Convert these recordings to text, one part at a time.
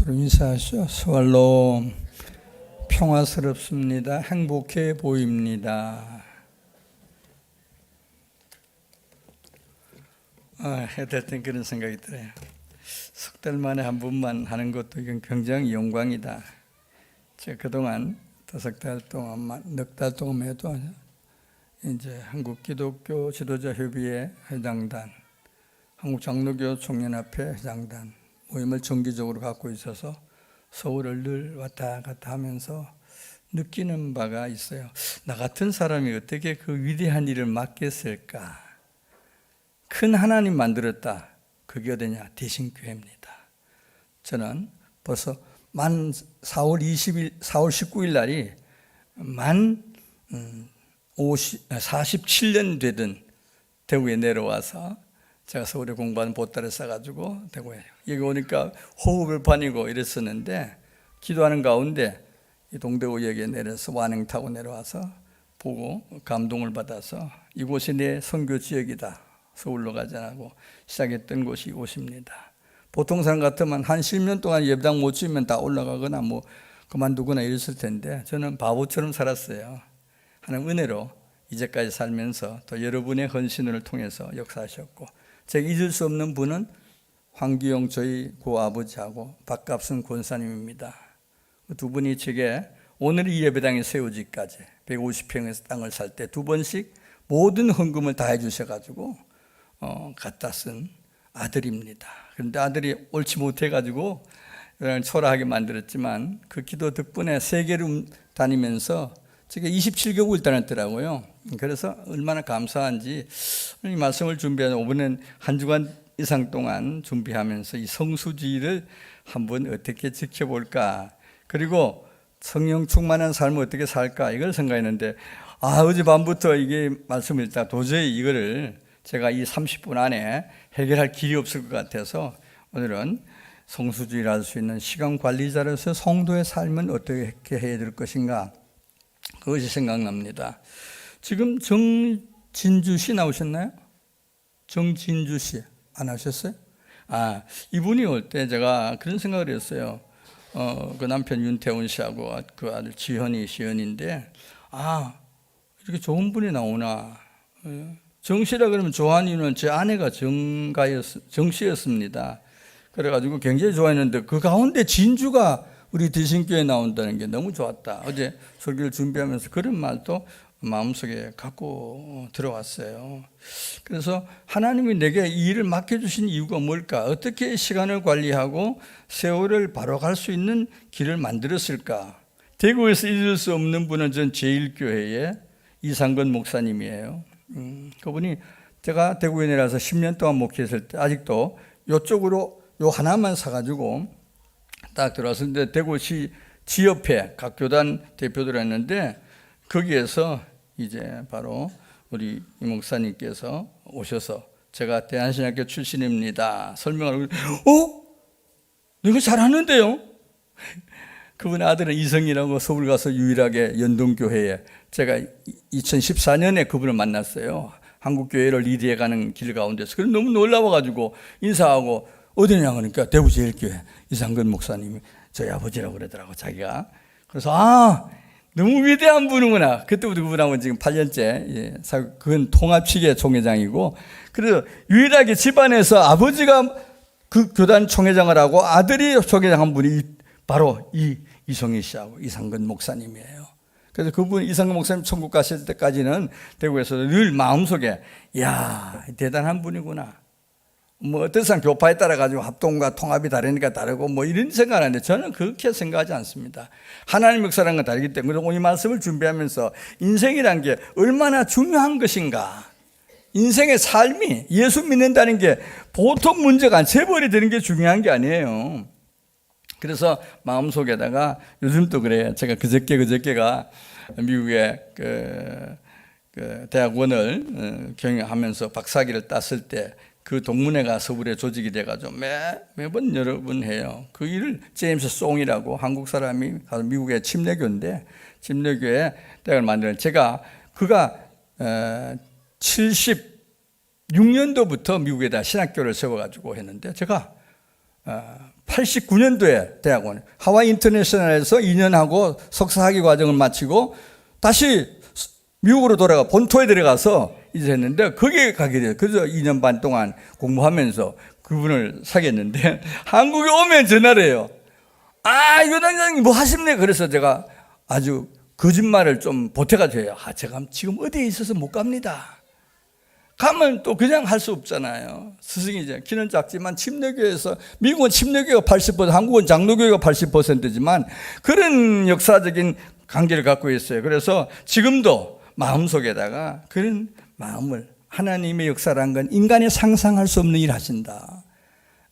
서로 인사하시죠. 스왈로 평화스럽습니다. 행복해 보입니다. 해야 될 땐 그런 생각이 들어요. 석 달 만에 한 번만 하는 것도 이건 굉장히 영광이다. 제가 그동안 5달 동안만, 넉 달 동안 해도 이제 한국 기독교 지도자 협의회 회장단, 한국 장로교 총연합회 회장단 모임을 정기적으로 갖고 있어서 서울을 늘 왔다 갔다 하면서 느끼는 바가 있어요. 나 같은 사람이 어떻게 그 위대한 일을 맡겠을까? 큰 하나님 만들었다. 그게 어디냐? 대신교회입니다. 저는 벌써 4월 19일 날이 47년 되던 대구에 내려와서 제가 서울에 공부하는 보따리 싸가지고 대구에 여기 오니까 호흡을 반이고 이랬었는데 기도하는 가운데 이 동대구역에 내려서 완행 타고 내려와서 보고 감동을 받아서 이곳이 내 선교 지역이다. 서울로 가지 않고 시작했던 곳이 이곳입니다. 보통 사람 같으면 한 10년 동안 예배당 못 치면 다 올라가거나 뭐 그만두거나 이랬을 텐데 저는 바보처럼 살았어요. 하나님 은혜로 이제까지 살면서 또 여러분의 헌신을 통해서 역사하셨고 제가 잊을 수 없는 분은 황기영 저희 고아버지하고 박갑순 권사님입니다. 두 분이 제게 오늘 이 예배당에 세우지까지 150평의 땅을 살 때 2번씩 모든 헌금을 다 해주셔가지고 갖다 쓴 아들입니다. 그런데 아들이 옳지 못해가지고 초라하게 만들었지만 그 기도 덕분에 세계를 다니면서 제가 27개국을 다녔더라고요. 그래서 얼마나 감사한지 이 말씀을 준비하는 이번엔 한 주간 이상 동안 준비하면서 이 성수주의를 한번 어떻게 지켜볼까, 그리고 성령 충만한 삶을 어떻게 살까 이걸 생각했는데 어젯밤부터 이게 말씀을 읽다 도저히 이거를 제가 이 30분 안에 해결할 길이 없을 것 같아서 오늘은 성수주의를 할 수 있는 시간 관리자로서 성도의 삶은 어떻게 해야 될 것인가, 그것이 생각납니다. 지금 정진주 씨 나오셨나요? 정진주 씨 안 하셨어요? 이분이 올 때 제가 그런 생각을 했어요. 그 남편 윤태훈 씨하고 그 아들 시연인데 이렇게 좋은 분이 나오나. 정씨라 그러면 조한이는 제 아내가 정씨였습니다. 그래가지고 굉장히 좋아했는데 그 가운데 진주가 우리 대신교회에 나온다는 게 너무 좋았다. 어제 설교를 준비하면서 그런 말도 마음속에 갖고 들어왔어요. 그래서 하나님이 내게 이 일을 맡겨주신 이유가 뭘까? 어떻게 시간을 관리하고 세월을 바로 갈 수 있는 길을 만들었을까? 대구에서 잊을 수 없는 분은 전 제1교회의 이상건 목사님이에요. 그분이 제가 대구에 내려와서 10년 동안 목회했을 때 아직도 이쪽으로 요 하나만 사가지고 딱 들어왔는데 대구시 지협회 각 교단 대표들 했는데 거기에서 이제 바로 우리 이 목사님께서 오셔서 제가 대한신학교 출신입니다 설명을 하고 내가 잘하는데요. 그분의 아들은 이성이라고 서울 가서 유일하게 연동교회에 제가 2014년에 그분을 만났어요. 한국교회를 리드해가는 길 가운데서. 그래서 너무 놀라워가지고 인사하고 어디냐 그러니까 대구 제일교회 이상근 목사님이 저희 아버지라고 그러더라고 자기가. 그래서 너무 위대한 분이구나. 그때부터 그분하고 지금 8년째 그건 통합치계 총회장이고, 그래서 유일하게 집안에서 아버지가 그 교단 총회장을 하고 아들이 총회장 한 분이 바로 이성희 씨하고 이상근 목사님이에요. 그래서 그분 이상근 목사님 천국 가실 때까지는 대구에서 늘 마음속에 대단한 분이구나. 뭐 어떤 사람 교파에 따라 가지고 합동과 통합이 다르니까 다르고 뭐 이런 생각을 하는데 저는 그렇게 생각하지 않습니다. 하나님 역사라는 건 다르기 때문에 오늘 이 말씀을 준비하면서 인생이란 게 얼마나 중요한 것인가, 인생의 삶이 예수 믿는다는 게 보통 문제가 안 세벌이 되는 게 중요한 게 아니에요. 그래서 마음속에다가 요즘 또 그래요. 제가 그저께가 미국의 그 대학원을 경영하면서 박사학위를 땄을 때 그 동문회가 서울에 조직이 돼가지고 매번 여러 번 해요. 그 일을 제임스 송이라고 한국 사람이 가서 미국의 침례교인데 침례교회 대학을 만드는 그가 76년도부터 미국에다 신학교를 세워가지고 했는데 제가 89년도에 대학원 하와이 인터내셔널에서 2년 하고 석사 학위 과정을 마치고 다시 미국으로 돌아가 본토에 들어가서 이제 했는데 거기에 가게 돼요. 그래서 2년 반 동안 공부하면서 그분을 사귀었는데 한국에 오면 전화를 해요. 이거 당장 뭐 하십니까? 그래서 제가 아주 거짓말을 좀 보태가지고 제가 지금 어디에 있어서 못 갑니다. 가면 또 그냥 할 수 없잖아요. 스승이 이제 키는 작지만 침례교회에서 미국은 침례교회가 80%, 한국은 장로교회가 80%지만 그런 역사적인 관계를 갖고 있어요. 그래서 지금도 마음속에다가 그런 마음을 하나님의 역사라는 건 인간이 상상할 수 없는 일 하신다.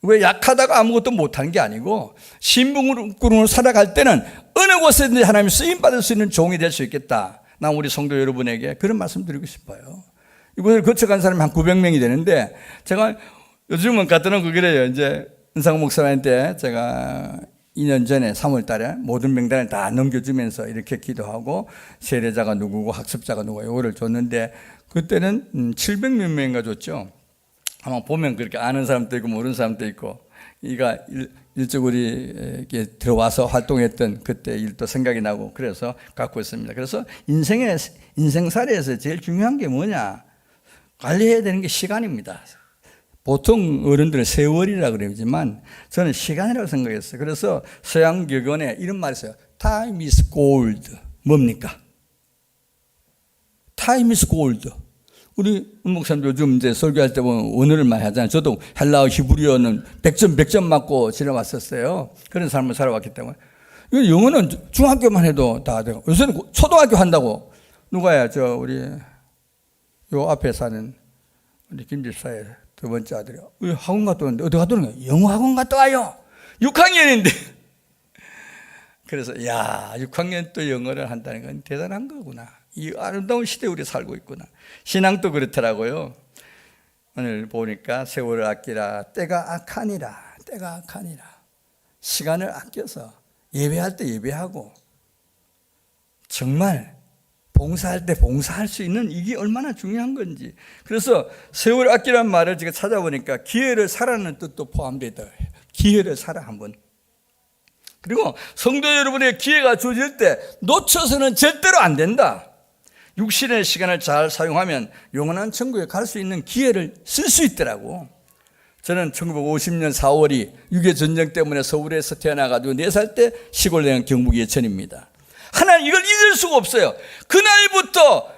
왜 약하다가 아무것도 못하는 게 아니고 신분으로 살아갈 때는 어느 곳에든지 하나님 쓰임받을 수 있는 종이 될 수 있겠다. 난 우리 성도 여러분에게 그런 말씀 드리고 싶어요. 이곳을 거쳐간 사람이 한 900명이 되는데 제가 요즘은 갖다놓고 그래요. 이제 은상 목사님한테 제가 2년 전에 3월 달에 모든 명단을 다 넘겨주면서 이렇게 기도하고 세례자가 누구고 학습자가 누구고 이거를 줬는데 그때는 700몇 명인가 줬죠. 아마 보면 그렇게 아는 사람도 있고 모르는 사람도 있고 이가 일찍 우리에게 들어와서 활동했던 그때 일도 생각이 나고 그래서 갖고 있습니다. 그래서 인생살이에서 제일 중요한 게 뭐냐? 관리해야 되는 게 시간입니다. 보통 어른들은 세월이라 그러지만 저는 시간이라고 생각했어요. 그래서 서양 격언에 이런 말이 있어요. Time is gold. 뭡니까? Time is gold. 우리 목사님 요즘 이제 설교할 때 보면 언어를 많이 하잖아요. 저도 헬라어, 히브리어는 100점 맞고 지내왔었어요. 그런 삶을 살아왔기 때문에. 영어는 중학교만 해도 다 되고 요새는 초등학교 한다고. 누가야? 우리 요 앞에 사는 우리 김집사의 두 번째 아들이 학원 갔다 왔는데 어디 갔다 오는 거야? 영어 학원 갔다 와요. 6학년인데. 그래서 6학년 또 영어를 한다는 건 대단한 거구나. 이 아름다운 시대에 우리 살고 있구나. 신앙도 그렇더라고요. 오늘 보니까 세월을 아끼라. 때가 악하니라. 때가 악하니라. 시간을 아껴서 예배할 때 예배하고 정말 봉사할 때 봉사할 수 있는 이게 얼마나 중요한 건지. 그래서 세월 아끼라는 말을 제가 찾아보니까 기회를 사라는 뜻도 포함되어 있다고 해요. 기회를 사라 한번. 그리고 성도 여러분의 기회가 주어질 때 놓쳐서는 절대로 안 된다. 육신의 시간을 잘 사용하면 영원한 천국에 갈 수 있는 기회를 쓸 수 있더라고. 저는 1950년 4월이 6.25 전쟁 때문에 서울에서 태어나가지고 4살 때 시골 내는 경북 예천입니다. 하나님 이걸 잊을 수가 없어요. 그날부터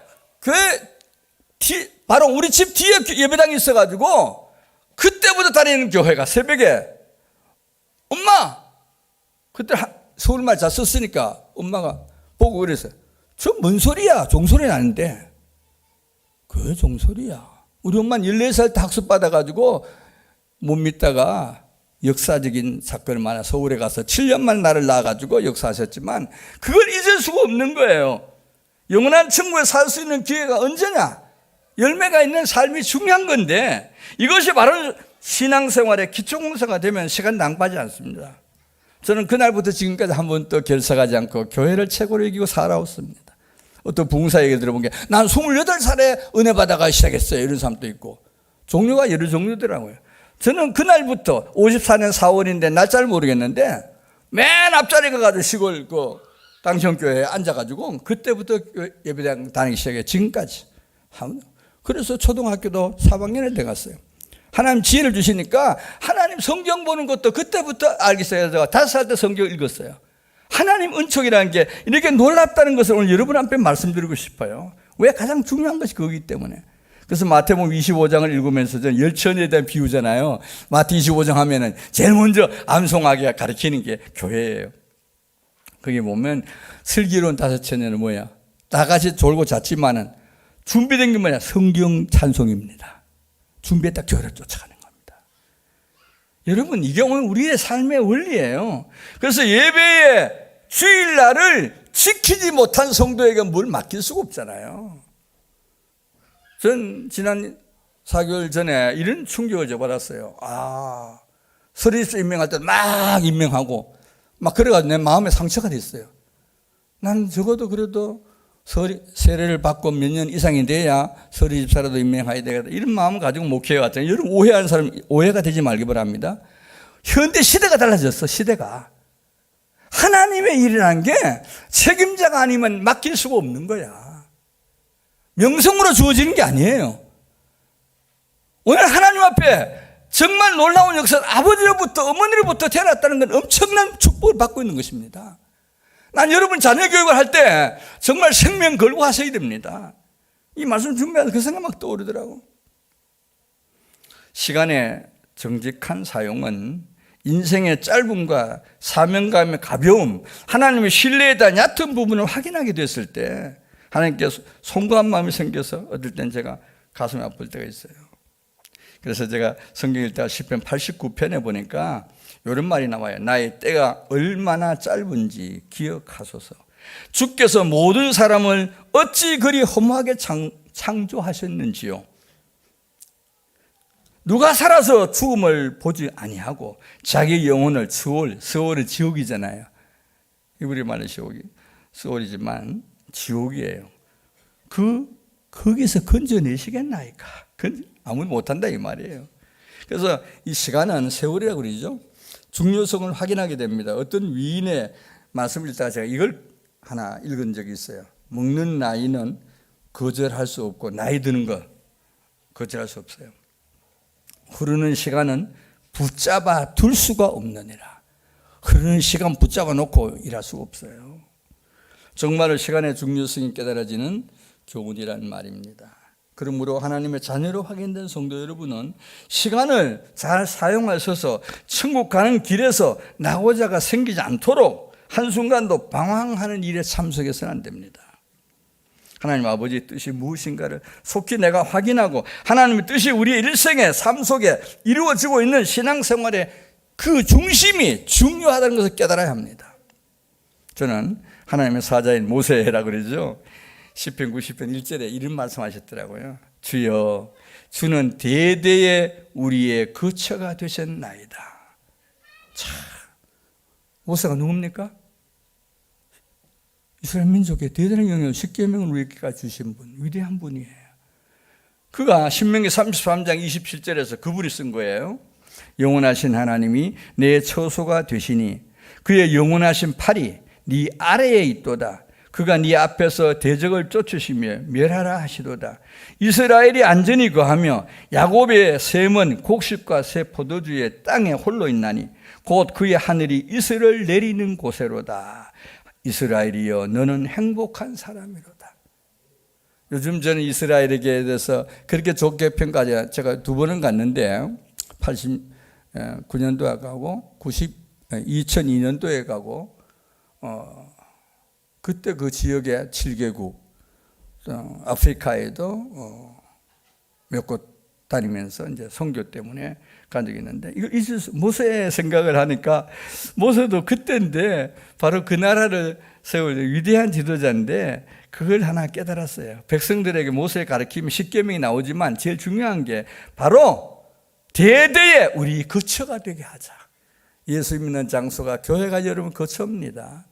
바로 우리 집 뒤에 예배당이 있어가지고 그때부터 다니는 교회가 새벽에 엄마 그때 서울말 잘 썼으니까 엄마가 보고 그랬어요. 저 뭔 소리야? 종소리 나는데. 그게 종소리야. 우리 엄마는 14살 때 학습 받아가지고 못 믿다가 역사적인 사건을 만나 서울에 가서 7년 만 나를 낳아가지고 역사하셨지만 그걸 잊을 수가 없는 거예요. 영원한 천국에 살 수 있는 기회가 언제냐? 열매가 있는 삶이 중요한 건데 이것이 바로 신앙생활의 기초공사가 되면 시간 낭비하지 않습니다. 저는 그날부터 지금까지 한 번도 결석하지 않고 교회를 최고로 이기고 살아왔습니다. 어떤 부흥사 얘기 들어본 게 난 28살에 은혜 받아가 시작했어요. 이런 사람도 있고 종류가 여러 종류더라고요. 저는 그날부터 54년 4월인데 날짜를 모르겠는데 맨 앞자리에 가가지고 시골 당천교회에 앉아가지고 그때부터 예배당 다니기 시작해 지금까지. 그래서 초등학교도 4학년에 돼갔어요. 하나님 지혜를 주시니까 하나님 성경 보는 것도 그때부터 알기 시작해서 5살 때 성경 읽었어요. 하나님 은총이라는 게 이렇게 놀랍다는 것을 오늘 여러분 앞에 말씀드리고 싶어요. 왜? 가장 중요한 것이 그거기 때문에. 그래서 마태복음 25장을 읽으면서 저는 열천에 대한 비유잖아요. 마태 25장 하면은 제일 먼저 암송하게 가르치는 게 교회예요. 거기 보면 슬기로운 다섯처녀는 뭐야? 다 같이 졸고 잤지만은 준비된 게 뭐냐? 성경 찬송입니다. 준비했다 교회를 쫓아가는 겁니다. 여러분 이게 오늘 우리의 삶의 원리예요. 그래서 예배의 주일날을 지키지 못한 성도에게 뭘 맡길 수가 없잖아요. 전 지난 4개월 전에 이런 충격을 받았어요. 서리스 임명할 때 막 임명하고 막 그래가지고 내 마음에 상처가 됐어요. 난 적어도 그래도 세례를 받고 몇 년 이상이 돼야 서리 집사라도 임명해야 되겠다. 이런 마음을 가지고 목회해 왔잖아요. 여러분 오해하는 사람 오해가 되지 말기 바랍니다. 현대 시대가 달라졌어, 시대가. 하나님의 일이라는 게 책임자가 아니면 맡길 수가 없는 거야. 명성으로 주어지는 게 아니에요. 오늘 하나님 앞에 정말 놀라운 역사, 아버지로부터 어머니로부터 태어났다는 건 엄청난 축복을 받고 있는 것입니다. 난 여러분 자녀 교육을 할 때 정말 생명 걸고 하셔야 됩니다. 이 말씀 준비하면서 그 생각 막 떠오르더라고. 시간의 정직한 사용은 인생의 짧음과 사명감의 가벼움, 하나님의 신뢰에 대한 얕은 부분을 확인하게 됐을 때 하나님께서 송구한 마음이 생겨서 어떨 땐 제가 가슴이 아플 때가 있어요. 그래서 제가 성경 읽다가 시편 89편에 보니까 이런 말이 나와요. 나의 때가 얼마나 짧은지 기억하소서. 주께서 모든 사람을 어찌 그리 허무하게 창조하셨는지요. 누가 살아서 죽음을 보지 아니하고 자기 영혼을 스월은 지옥이잖아요. 이브리 말은 스월이지만 지옥이에요. 거기서 건져내시겠나이까? 아무도 못한다 이 말이에요. 그래서 이 시간은 세월이라고 그러죠. 중요성을 확인하게 됩니다. 어떤 위인의 말씀을 읽다가 제가 이걸 하나 읽은 적이 있어요. 먹는 나이는 거절할 수 없고 나이 드는 거 거절할 수 없어요. 흐르는 시간은 붙잡아 둘 수가 없느니라. 흐르는 시간 붙잡아 놓고 일할 수가 없어요. 정말로 시간의 중요성이 깨달아지는 교훈이라는 말입니다. 그러므로 하나님의 자녀로 확인된 성도 여러분은 시간을 잘 사용하셔서 천국 가는 길에서 낙오자가 생기지 않도록 한순간도 방황하는 일에 참석해서는 안 됩니다. 하나님 아버지의 뜻이 무엇인가를 속히 내가 확인하고 하나님의 뜻이 우리의 일생의 삶 속에 이루어지고 있는 신앙생활의 그 중심이 중요하다는 것을 깨달아야 합니다. 저는 하나님의 사자인 모세라고 그러죠. 시편 90편 1절에 이런 말씀하셨더라고요. 주여 주는 대대에 우리의 거처가 되셨나이다. 참, 모세가 누굽니까? 이스라엘 민족의 대단한 영역을 십계명을 우리에게까지 주신 분, 위대한 분이에요. 그가 신명기 33장 27절에서 그분이 쓴 거예요. 영원하신 하나님이 내 처소가 되시니 그의 영원하신 팔이 네 아래에 있도다. 그가 네 앞에서 대적을 쫓으시며 멸하라 하시도다. 이스라엘이 안전히 거하며 야곱의 샘은 곡식과 새 포도주의 땅에 홀로 있나니 곧 그의 하늘이 이슬을 내리는 곳에로다. 이스라엘이여 너는 행복한 사람이로다. 요즘 저는 이스라엘에게 대해서 그렇게 좋게 평가하지, 제가 2번은 갔는데 89년도에 가고 2002년도에 가고 그때 그 지역의 7개국 아프리카에도 몇 곳 다니면서 이제 선교 때문에 간 적이 있는데 이거 모세의 생각을 하니까 모세도 그때인데 바로 그 나라를 세울 위대한 지도자인데 그걸 하나 깨달았어요. 백성들에게 모세의 가르침이 십계명이 나오지만 제일 중요한 게 바로 대대에 우리 거처가 되게 하자. 예수 믿는 장소가 교회가 여러분 거처입니다.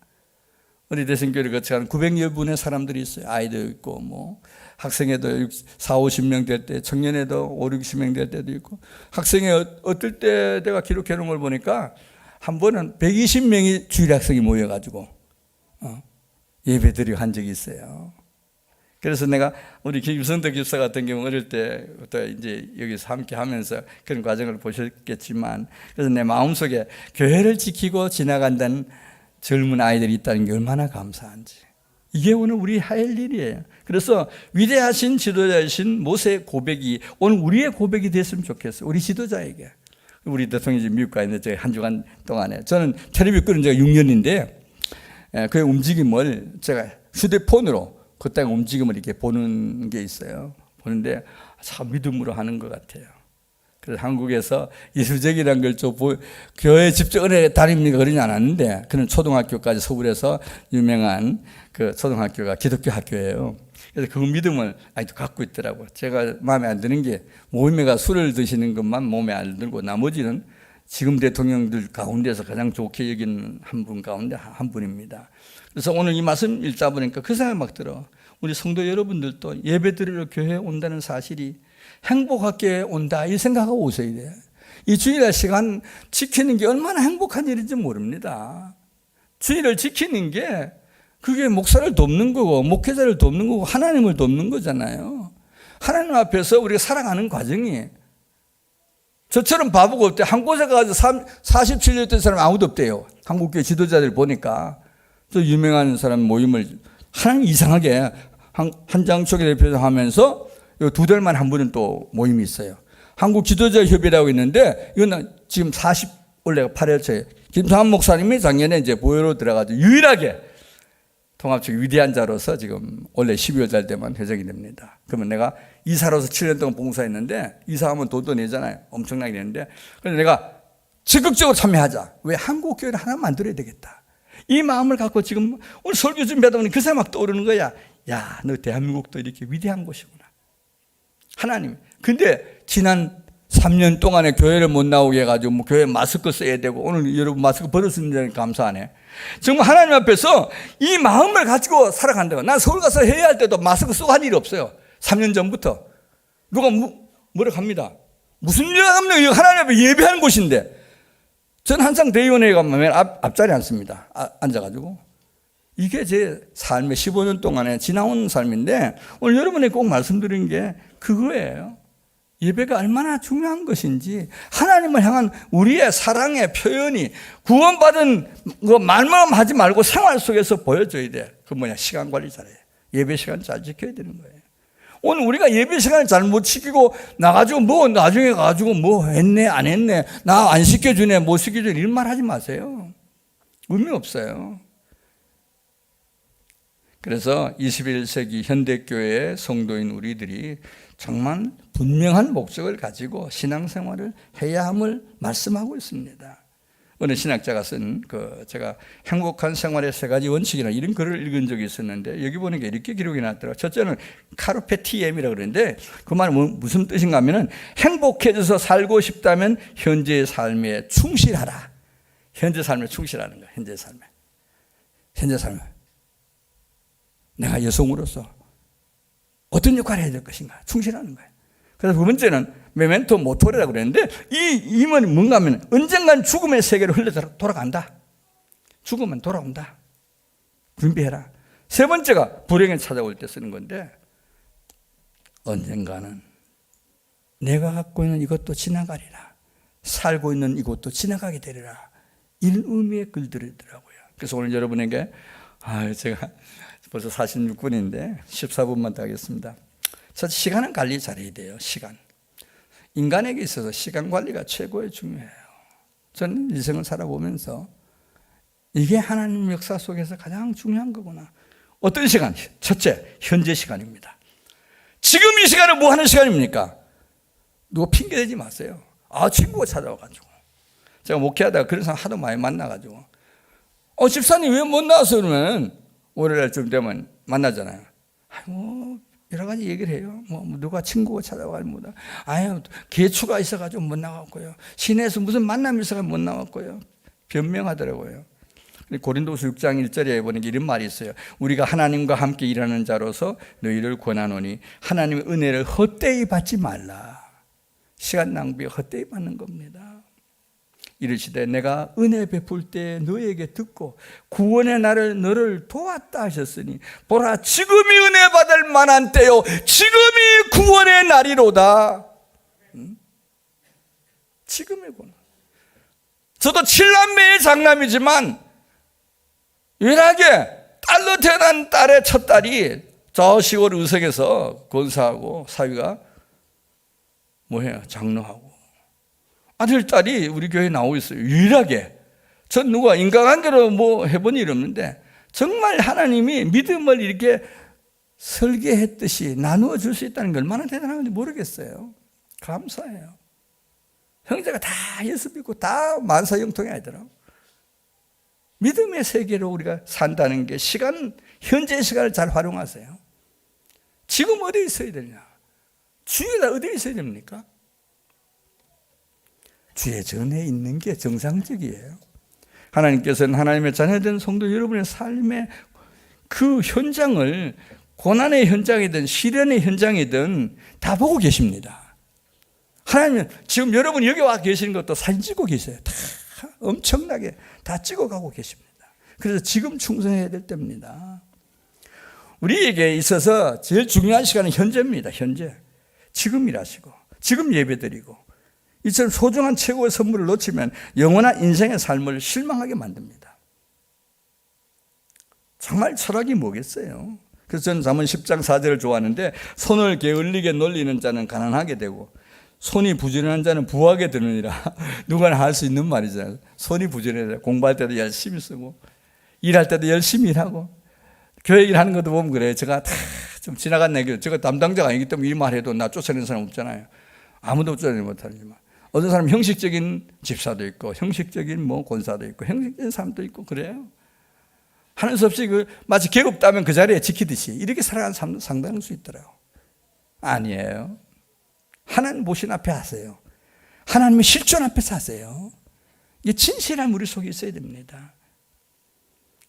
우리 대신교회를 거쳐가는 900여 분의 사람들이 있어요. 아이도 있고 뭐 학생회도 4, 50명 될 때, 청년회도 5, 60명 될 때도 있고 학생회 어떨 때 내가 기록해 놓은 걸 보니까 한 번은 120명이 주일학생이 모여가지고 예배드리고 한 적이 있어요. 그래서 내가 우리 김선덕 집사 같은 경우 어릴 때부터 이제 여기서 함께 하면서 그런 과정을 보셨겠지만 그래서 내 마음속에 교회를 지키고 지나간다는 젊은 아이들이 있다는 게 얼마나 감사한지. 이게 오늘 우리 할 일이에요. 그래서 위대하신 지도자이신 모세의 고백이 오늘 우리의 고백이 됐으면 좋겠어요. 우리 지도자에게. 우리 대통령이 미국 가 있는데 한 주간 동안에 저는 텔레비 끄는 지가 6년인데 그 움직임을 제가 휴대폰으로 그 땅의 움직임을 이렇게 보는 게 있어요. 보는데 참 믿음으로 하는 것 같아요. 그래서 한국에서 이수적이라는 걸 좀 교회 직접 은혜 다닙니까 그러지 않았는데 그는 초등학교까지 서울에서 유명한 그 초등학교가 기독교 학교예요. 그래서 그 믿음을 아직도 갖고 있더라고요. 제가 마음에 안 드는 게 모임에 술을 드시는 것만 몸에 안 들고 나머지는 지금 대통령들 가운데서 가장 좋게 여기는 한 분 가운데 한 분입니다. 그래서 오늘 이 말씀 읽다 보니까 그 생각이 막 들어. 우리 성도 여러분들도 예배 드리러 교회에 온다는 사실이 행복하게 온다 이 생각하고 오셔야 돼요. 이 주일날 시간 지키는 게 얼마나 행복한 일인지 모릅니다. 주일을 지키는 게 그게 목사를 돕는 거고 목회자를 돕는 거고 하나님을 돕는 거잖아요. 하나님 앞에서 우리가 살아가는 과정이 저처럼 바보가 없대. 한 곳에 가서 47년 된 사람 아무도 없대요. 한국교회 지도자들 보니까 저 유명한 사람 모임을 하나님 이상하게 한장초기 대표를 하면서 2달만 한 번은 또 모임이 있어요. 한국 지도자 협의라고 있는데 이거는 지금 원래 8회차에 김상환 목사님이 작년에 이제 보혈로 들어가서 유일하게 통합적 위대한 자로서 지금 원래 12월 달 때만 회장이 됩니다. 그러면 내가 이사로서 7년 동안 봉사했는데 이사하면 돈도 내잖아요. 엄청나게 내는데 그래서 내가 적극적으로 참여하자. 왜 한국교회를 하나 만들어야 되겠다. 이 마음을 갖고 지금 오늘 설교 준비하다 보니 그새 막 떠오르는 거야. 야, 너 대한민국도 이렇게 위대한 곳이구나. 하나님. 근데 지난 3년 동안에 교회를 못 나오게 해가지고 뭐 교회 마스크 써야 되고 오늘 여러분 마스크 벗었는데 감사하네. 정말 하나님 앞에서 이 마음을 가지고 살아간다고. 난 서울 가서 회의할 때도 마스크 쓰고 한 일이 없어요. 3년 전부터. 누가 뭐라고 합니다. 무슨 일을 하면 하나님 앞에 예배하는 곳인데. 저는 항상 대의원회에 가면 앞자리에 앉습니다. 앉아가지고. 이게 제 삶의 15년 동안에 지나온 삶인데 오늘 여러분에게 꼭 말씀드린 게 그거예요. 예배가 얼마나 중요한 것인지 하나님을 향한 우리의 사랑의 표현이 구원받은 거 말만 하지 말고 생활 속에서 보여줘야 돼. 그 뭐냐? 시간 관리 잘해. 예배 시간 잘 지켜야 되는 거예요. 오늘 우리가 예배 시간을 잘 못 지키고 나가지고 뭐 나중에 가지고 뭐 했네 안 했네 나 안 시켜주네 못 시켜주네 이런 말 하지 마세요. 의미 없어요. 그래서 21세기 현대교회의 성도인 우리들이 정말 분명한 목적을 가지고 신앙생활을 해야 함을 말씀하고 있습니다. 어느 신학자가 쓴 제가 행복한 생활의 3가지 원칙이나 이런 글을 읽은 적이 있었는데 여기 보니까 이렇게 기록이 났더라고요. 첫째는 카르페 디엠이라고 그러는데 그 말은 무슨 뜻인가 하면 행복해져서 살고 싶다면 현재의 삶에 충실하라. 현재 삶에 충실하는 거예요. 현재 삶에. 내가 여성으로서 어떤 역할을 해야 될 것인가 충실하는 거예요. 그래서 2번째는 메멘토 모토레라고 그랬는데 이 말이 뭔가 하면 언젠간 죽음의 세계로 흘러 돌아간다. 죽으면 돌아온다. 준비해라. 3번째가 불행이 찾아올 때 쓰는 건데 언젠가는 내가 갖고 있는 이것도 지나가리라. 살고 있는 이것도 지나가게 되리라. 이런 의미의 글들이더라고요. 그래서 오늘 여러분에게 제가 벌써 46분인데 14분만 더 하겠습니다. 사실 시간은 관리 잘해야 돼요. 시간. 인간에게 있어서 시간 관리가 최고의 중요해요. 저는 인생을 살아보면서 이게 하나님 역사 속에서 가장 중요한 거구나. 어떤 시간? 첫째, 현재 시간입니다. 지금 이 시간은 뭐 하는 시간입니까? 누가 핑계대지 마세요. 친구가 찾아와가지고. 제가 목회하다가 그런 사람 하도 많이 만나가지고 집사님 왜 못 나와서 그러면 월요일쯤 되면 만나잖아요. 여러 가지 얘기를 해요. 누가 친구가 찾아와가지고 뭐다. 개추가 있어가지고 못 나왔고요. 시내에서 무슨 만남이 있어가지고 못 나왔고요. 변명하더라고요. 고린도서 6장 1절에 보니까 이런 말이 있어요. 우리가 하나님과 함께 일하는 자로서 너희를 권하노니 하나님의 은혜를 헛되이 받지 말라. 시간 낭비 헛되이 받는 겁니다. 이르시되 내가 은혜 베풀 때 너에게 듣고 구원의 날을 너를 도왔다 하셨으니 보라 지금이 은혜 받을 만한 때요 지금이 구원의 날이로다. 지금이구나. 저도 7남매의 장남이지만 유일하게 딸로 태어난 딸의 첫 딸이 저 시골 의석에서 권사하고 사위가 장로하고 아들, 딸이 우리 교회에 나오고 있어요. 유일하게. 전 누가 인간관계로 해본 일 없는데 정말 하나님이 믿음을 이렇게 설계했듯이 나누어 줄 수 있다는 게 얼마나 대단한 건지 모르겠어요. 감사해요. 형제가 다 예수 믿고 다 만사형통해야 되더라고. 믿음의 세계로 우리가 산다는 게 현재 시간을 잘 활용하세요. 지금 어디에 있어야 되냐? 주일날 어디에 있어야 됩니까? 주의 전에 있는 게 정상적이에요. 하나님께서는 하나님의 자녀된 성도 여러분의 삶의 그 현장을 고난의 현장이든 시련의 현장이든 다 보고 계십니다. 하나님은 지금 여러분 여기 와 계시는 것도 사진 찍고 계세요. 다 엄청나게 다 찍어가고 계십니다. 그래서 지금 충성해야 될 때입니다. 우리에게 있어서 제일 중요한 시간은 현재입니다. 현재. 지금 일하시고 지금 예배드리고 이처럼 소중한 최고의 선물을 놓치면 영원한 인생의 삶을 실망하게 만듭니다. 정말 철학이 뭐겠어요? 그래서 저는 잠언 10장 4절을 좋아하는데 손을 게을리게 놀리는 자는 가난하게 되고 손이 부지런한 자는 부하게 되느니라. 누구나 할 수 있는 말이잖아요. 손이 부지런해. 공부할 때도 열심히 쓰고 일할 때도 열심히 일하고 교회 일하는 것도 보면 그래요. 제가 다 좀 지나간 얘기예요. 제가 담당자가 아니기 때문에 이 말해도 나 쫓아내는 사람 없잖아요. 아무도 쫓아내지 못하지만 어떤 사람 형식적인 집사도 있고 형식적인 뭐 권사도 있고 형식적인 사람도 있고 그래요. 하는 수 없이 마치 계급 따면 그 자리에 지키듯이 이렇게 살아가는 사람도 상당할 수 있더라고요. 아니에요. 하나님 보신 앞에 하세요. 하나님의 실존 앞에서 하세요. 이게 진실한 우리 속에 있어야 됩니다.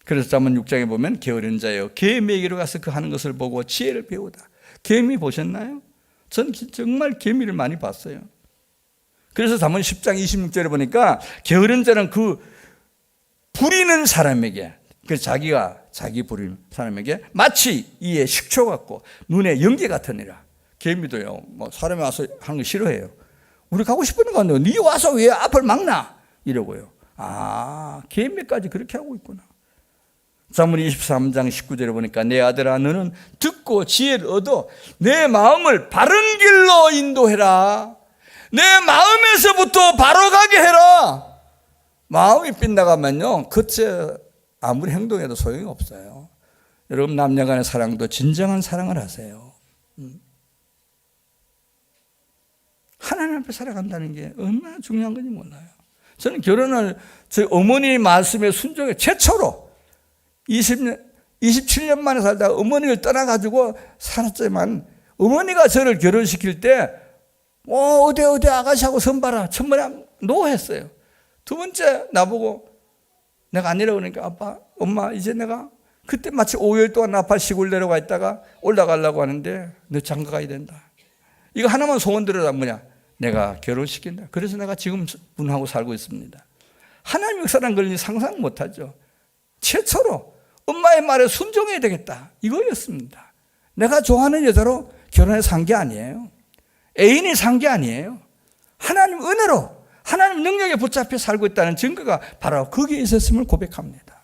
그래서 잠언 6장에 보면 게으른 자여 개미에게로 가서 그 하는 것을 보고 지혜를 배우다. 개미 보셨나요? 전 정말 개미를 많이 봤어요. 그래서 잠언 10장 26절에 보니까 게으른 자는 그 부리는 사람에게 자기 부리는 사람에게 마치 이에 식초 같고 눈에 연기 같으니라. 개미도요, 뭐 사람이 와서 하는 거 싫어해요. 우리 가고 싶은 거 같네요. 네 와서 왜 앞을 막나? 이러고요. 아, 개미까지 그렇게 하고 있구나. 잠언 23장 19절에 보니까 내 아들아 너는 듣고 지혜를 얻어 내 마음을 바른 길로 인도해라. 내 마음에서부터 바로 가게 해라. 마음이 빗나가면요, 그치 아무리 행동해도 소용이 없어요. 여러분 남녀간의 사랑도 진정한 사랑을 하세요. 하나님 앞에 살아간다는 게 얼마나 중요한 건지 몰라요. 저는 결혼을 저희 어머니 말씀에 순종해 최초로 27년 만에 살다가 어머니를 떠나가지고 살았지만 어머니가 저를 결혼시킬 때 어디 아가씨하고 선봐라 첫번에 노했어요. 두 번째 나보고 내가 아니라고 그러니까 아빠 엄마 이제 내가 그때 마치 5일 동안 아빠 시골 내려가 있다가 올라가려고 하는데 너 장가 가야 된다. 이거 하나만 소원 들어라. 뭐냐, 내가 결혼시킨다. 그래서 내가 지금 분하고 살고 있습니다. 하나님 역사라는 걸 상상 못하죠. 최초로 엄마의 말에 순종해야 되겠다 이거였습니다. 내가 좋아하는 여자로 결혼해서 산 게 아니에요. 애인이 산 게 아니에요. 하나님 은혜로 하나님 능력에 붙잡혀 살고 있다는 증거가 바로 거기에 있었음을 고백합니다.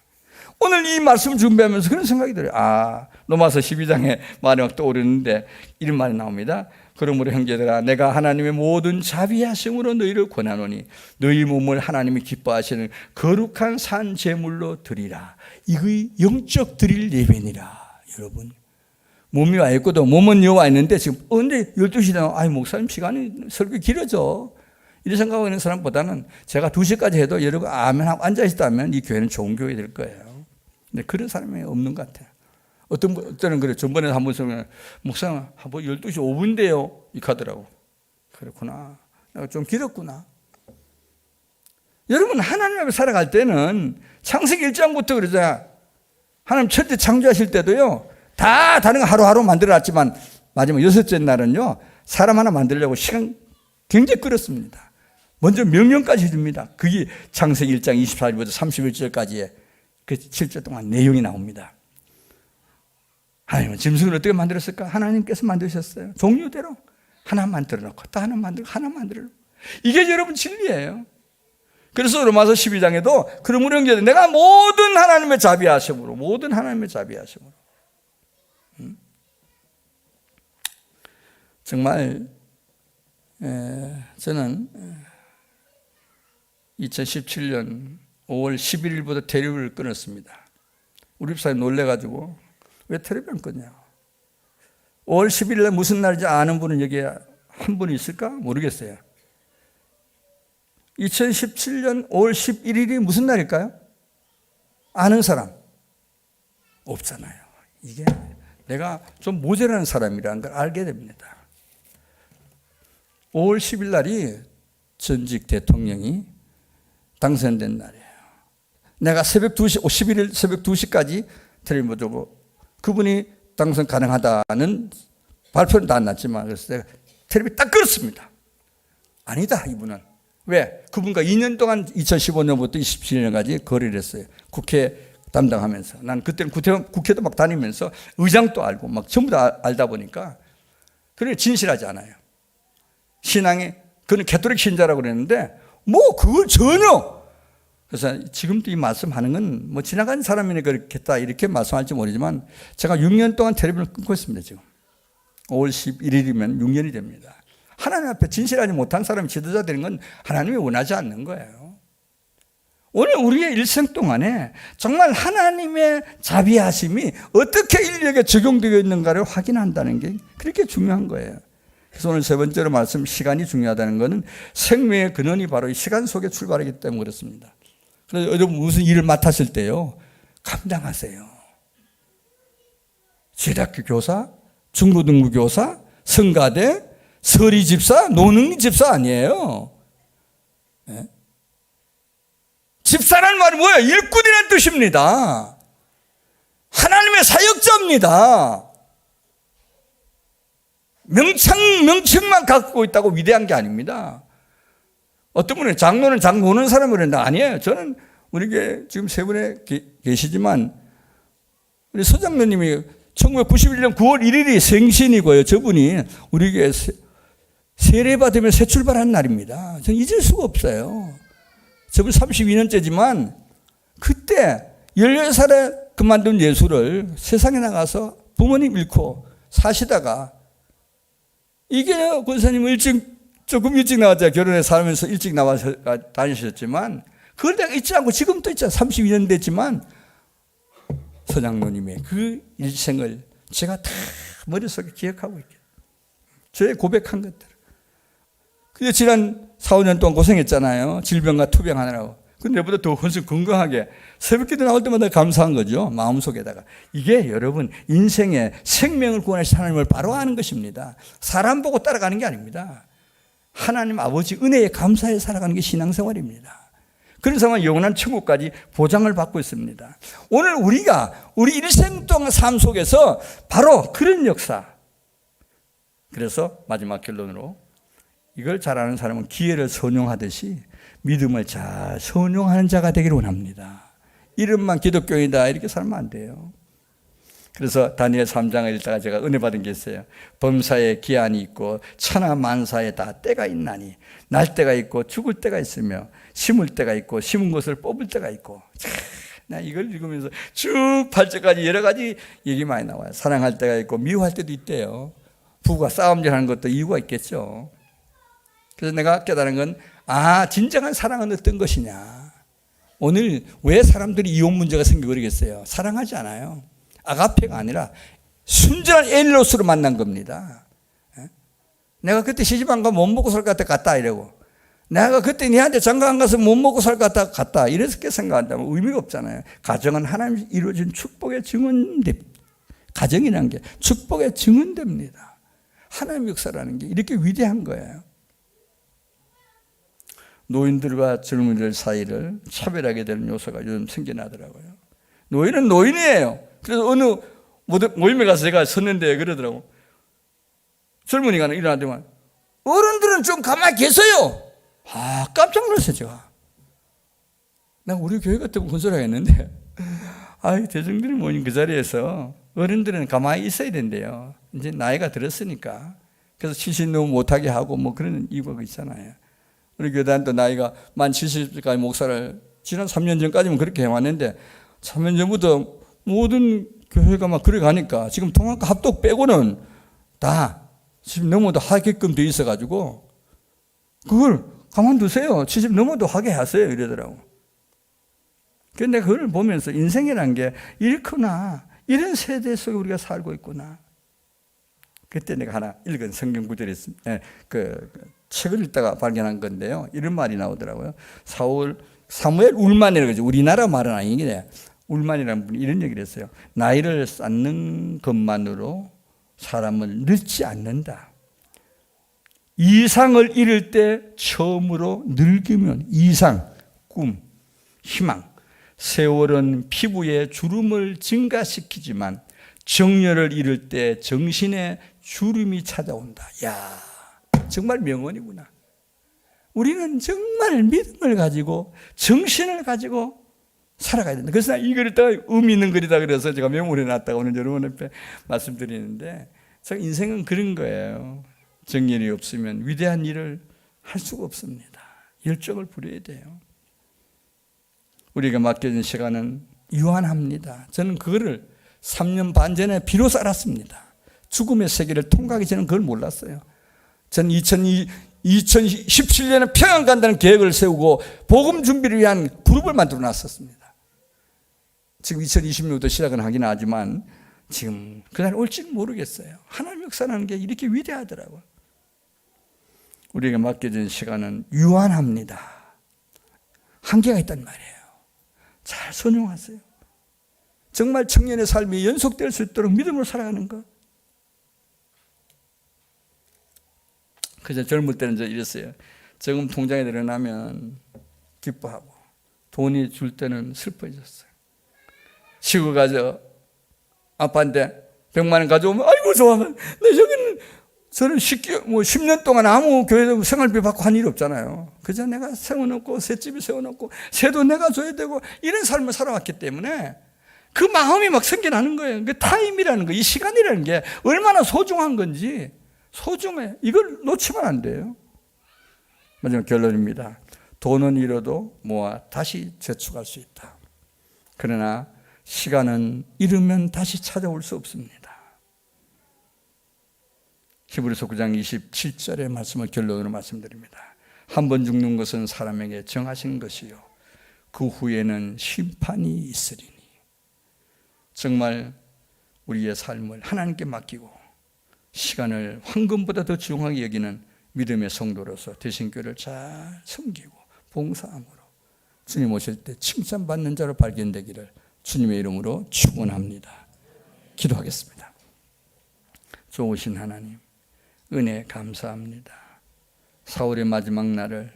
오늘 이 말씀을 준비하면서 그런 생각이 들어요. 로마서 12장에 말이 막 떠오르는데 이런 말이 나옵니다. 그러므로 형제들아 내가 하나님의 모든 자비하심으로 너희를 권하노니 너희 몸을 하나님이 기뻐하시는 거룩한 산 제물로 드리라. 이거의 영적 드릴 예배니라. 여러분 몸이 와 있고도 몸은 여와 있는데 지금 언제 12시 되면 목사님 시간이 설교 길어져 이런 생각하고 있는 사람보다는 제가 2시까지 해도 여러분 아멘하고 앉아있다면 이 교회는 좋은 교회 될 거예요. 근데 그런 사람이 없는 것 같아요. 어떤 때는 그래. 전번에 한번 설명 목사님 12시 5분인데요 이렇게 하더라고. 그렇구나. 내가 좀 길었구나. 여러분 하나님 앞에 살아갈 때는 창세기 1장부터 그러잖아. 하나님 첫째 창조하실 때도요 다 다른 거 하루하루 만들어놨지만 마지막 6째 날은요 사람 하나 만들려고 시간 굉장히 끌었습니다. 먼저 명령까지 해줍니다. 그게 창세기 1장 24절부터 31절까지의 그 7절 동안 내용이 나옵니다. 하나님은 짐승을 어떻게 만들었을까? 하나님께서 만드셨어요. 종류대로 하나 만들어놓고 또 하나 만들고 하나 만들어놓고. 이게 여러분 진리예요. 그래서 로마서 12장에도 그러므로 형제들 내가 모든 하나님의 자비하심으로 정말 저는 2017년 5월 11일부터 텔레비를 끊었습니다. 우리 집사람이 놀래가지고 왜 텔레비를 끊냐. 5월 11일에 무슨 날인지 아는 분은 여기에 한 분 있을까? 모르겠어요. 2017년 5월 11일이 무슨 날일까요? 아는 사람 없잖아요. 이게 내가 좀 모자라는 사람이라는 걸 알게 됩니다. 5월 10일 날이 전직 대통령이 당선된 날이에요. 내가 새벽 2시, 11일 새벽 2시까지 텔레비전 보고 그분이 당선 가능하다는 발표는 다 안 났지만 그래서 내가 텔레비전 딱 끌었습니다. 아니다, 이분은. 왜? 그분과 2년 동안 2015년부터 27년까지 거래를 했어요. 국회 담당하면서. 난 그때는 국회도 막 다니면서 의장도 알고 막 전부 다 알다 보니까 그래 진실하지 않아요. 신앙이, 그는 가톨릭 신자라고 그랬는데 뭐 그걸 전혀. 그래서 지금도 이 말씀하는 건 뭐 지나간 사람이니 그렇겠다 이렇게 말씀할지 모르지만 제가 6년 동안 텔레비전을 끊고 있습니다. 지금 5월 11일이면 6년이 됩니다. 하나님 앞에 진실하지 못한 사람이 지도자 되는 건 하나님이 원하지 않는 거예요. 오늘 우리의 일생 동안에 정말 하나님의 자비하심이 어떻게 인력에 적용되어 있는가를 확인한다는 게 그렇게 중요한 거예요. 그래서 오늘 세 번째로 말씀, 시간이 중요하다는 것은 생명의 근원이 바로 이 시간 속에 출발하기 때문에 그렇습니다. 그래서 여러분 무슨 일을 맡았을 때요, 감당하세요. 제대학교 교사, 중고등부 교사, 성가대, 서리 집사, 노능 집사 아니에요. 네? 집사라는 말이 뭐예요? 일꾼이라는 뜻입니다. 하나님의 사역자입니다. 명칭만 갖고 있다고 위대한 게 아닙니다. 어떤 분은 장로는 장 보는 사람을 그랬는데 아니에요. 저는 우리에게 지금 세 분에 계시지만 우리 서장로님이 1991년 9월 1일이 생신이고요. 저분이 우리에게 세례 받으면 새 출발한 날입니다. 저는 잊을 수가 없어요. 저분 32년째지만 그때 16살에 그만둔 예수를 세상에 나가서 부모님 잃고 사시다가 이게 권사님은 조금 일찍 나왔잖아요. 결혼해서 살면서 일찍 나와서 다니셨지만 그걸 내가 잊지 않고 지금도 있잖아요. 32년 됐지만 서장로님의 그 일생을 제가 다 머릿속에 기억하고 있게 저의 고백한 것들. 근데 지난 4, 5년 동안 고생했잖아요. 질병과 투병하느라고. 근데 내보다 더 훨씬 건강하게 새벽기도 나올 때마다 감사한 거죠. 마음속에다가. 이게 여러분 인생의 생명을 구원하신 하나님을 바로 아는 것입니다. 사람 보고 따라가는 게 아닙니다. 하나님 아버지 은혜에 감사해 살아가는 게 신앙생활입니다. 그런 상황 영원한 천국까지 보장을 받고 있습니다. 오늘 우리가 우리 일생 동안 삶 속에서 바로 그런 역사. 그래서 마지막 결론으로 이걸 잘 아는 사람은 기회를 선용하듯이 믿음을 잘 선용하는 자가 되기를 원합니다. 이름만 기독교인이다 이렇게 살면 안 돼요. 그래서 다니엘 3장을 읽다가 제가 은혜 받은 게 있어요. 범사에 기한이 있고 천하 만사에 다 때가 있나니 날 때가 있고 죽을 때가 있으며 심을 때가 있고 심은 것을 뽑을 때가 있고. 나 이걸 읽으면서 쭉 8절까지 여러 가지 얘기 많이 나와요. 사랑할 때가 있고 미워할 때도 있대요. 부부가 싸움질하는 것도 이유가 있겠죠. 그래서 내가 깨달은 건 진정한 사랑은 어떤 것이냐. 오늘 왜 사람들이 이혼 문제가 생겨버리겠어요? 사랑하지 않아요. 아가페가 아니라 순전한 에로스로 만난 겁니다. 내가 그때 시집 안 가면 못 먹고 살 것 같아 갔다 이러고, 내가 그때 니한테 장가 안 가서 못 먹고 살 것 같아 갔다 이렇게 생각한다면 의미가 없잖아요. 가정은 하나님이 이루어진 축복의 증언됩니다. 가정이라는 게 축복의 증언됩니다. 하나님의 역사라는 게 이렇게 위대한 거예요. 노인들과 젊은이들 사이를 차별하게 되는 요소가 요즘 생겨나더라고요. 노인은 노인이에요. 그래서 어느 모임에 가서 제가 섰는데 그러더라고. 젊은이가 일어나더만 어른들은 좀 가만히 계세요. 깜짝 놀랐어요 제가. 나 우리 교회 같으면 건설하겠는데 대중들이 모인 그 자리에서 어른들은 가만히 있어야 된대요. 이제 나이가 들었으니까. 그래서 70 너무 못하게 하고 뭐 그런 이유가 있잖아요. 우리 교단도 나이가 만 70까지 목사를 지난 3년 전까지는 그렇게 해왔는데 3년 전부터 모든 교회가 막 그래 가니까 지금 통합과 합독 빼고는 다 지금 넘어도 하게끔 돼 있어가지고 그걸 가만두세요. 70 넘어도 하게 하세요. 이러더라고. 그런데 그걸 보면서 인생이라는 게 이렇구나. 이런 세대 속에 우리가 살고 있구나. 그때 내가 하나 읽은 성경 구절이 있습니다. 책을 읽다가 발견한 건데요. 이런 말이 나오더라고요. 사무엘 울만이라고 하죠. 우리나라 말은 아니긴데 울만이라는 분이 이런 얘기를 했어요. 나이를 쌓는 것만으로 사람을 늙지 않는다. 이상을 잃을 때 처음으로 늙으면 이상, 꿈, 희망. 세월은 피부에 주름을 증가시키지만 정열을 잃을 때 정신에 주름이 찾아온다. 야, 정말 명언이구나. 우리는 정말 믿음을 가지고 정신을 가지고 살아가야 된다. 그래서 이 글이다가 의미 있는 글이다 그래서 제가 메모해 놨다가 오늘 여러분 앞에 말씀드리는데, 저 인생은 그런 거예요. 정열이 없으면 위대한 일을 할 수가 없습니다. 열정을 부려야 돼요. 우리가 맡겨진 시간은 유한합니다. 저는 그거를 3년 반 전에 비로소 알았습니다. 죽음의 세계를 통과하기 전에는 그걸 몰랐어요. 저는 2017년에 평양 간다는 계획을 세우고 복음 준비를 위한 그룹을 만들어 놨었습니다. 지금 2026년도 시작은 하긴 하지만 지금 그날 올지는 모르겠어요. 하나님 역사라는 게 이렇게 위대하더라고요. 우리에게 맡겨진 시간은 유한합니다. 한계가 있단 말이에요. 잘 선용하세요. 정말 청년의 삶이 연속될 수 있도록 믿음으로 살아가는 것. 그저 젊을 때는 이랬어요. 저금 통장에 늘어나면 기뻐하고 돈이 줄 때는 슬퍼졌어요. 시골 가서 아빠한테 100만 원 가져오면 아이고 좋아하면, 근데 여기는 저는 10년 동안 아무 교회에서 생활비 받고 한 일이 없잖아요. 그저 내가 세워놓고 셋집이 세워놓고 새도 내가 줘야 되고 이런 삶을 살아왔기 때문에 그 마음이 막 생겨나는 거예요. 그 타임이라는 거, 이 시간이라는 게 얼마나 소중한 건지, 소중해. 이걸 놓치면 안 돼요. 마지막 결론입니다. 돈은 잃어도 모아 다시 저축할 수 있다. 그러나 시간은 잃으면 다시 찾아올 수 없습니다. 히브리서 9장 27절의 말씀을 결론으로 말씀드립니다. 한 번 죽는 것은 사람에게 정하신 것이요 그 후에는 심판이 있으리니. 정말 우리의 삶을 하나님께 맡기고 시간을 황금보다 더 중요하게 여기는 믿음의 성도로서 대신교를 잘 섬기고 봉사함으로 주님 오실 때 칭찬받는 자로 발견되기를 주님의 이름으로 축원합니다. 기도하겠습니다. 좋으신 하나님, 은혜 감사합니다. 4월의 마지막 날을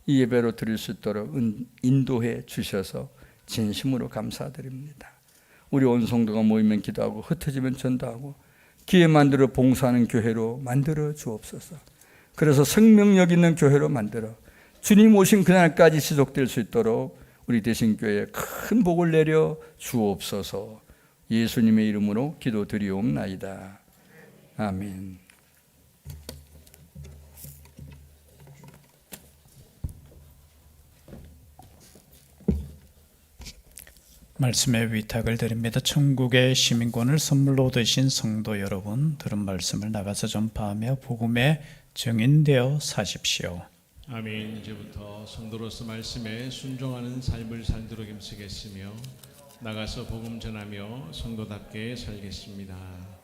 이 예배로 드릴 수 있도록 인도해 주셔서 진심으로 감사드립니다. 우리 온 성도가 모이면 기도하고 흩어지면 전도하고 기회 만들어 봉사하는 교회로 만들어 주옵소서. 그래서 생명력 있는 교회로 만들어 주님 오신 그날까지 지속될 수 있도록 우리 대신교회에 큰 복을 내려 주옵소서. 예수님의 이름으로 기도드리옵나이다. 아멘. 말씀의 위탁을 드립니다. 천국의 시민권을 선물로 얻으신 성도 여러분, 들은 말씀을 나가서 전파하며 복음의 증인되어 사십시오. 아멘. 이제부터 성도로서 말씀에 순종하는 삶을 살도록 힘쓰겠으며 나가서 복음 전하며 성도답게 살겠습니다.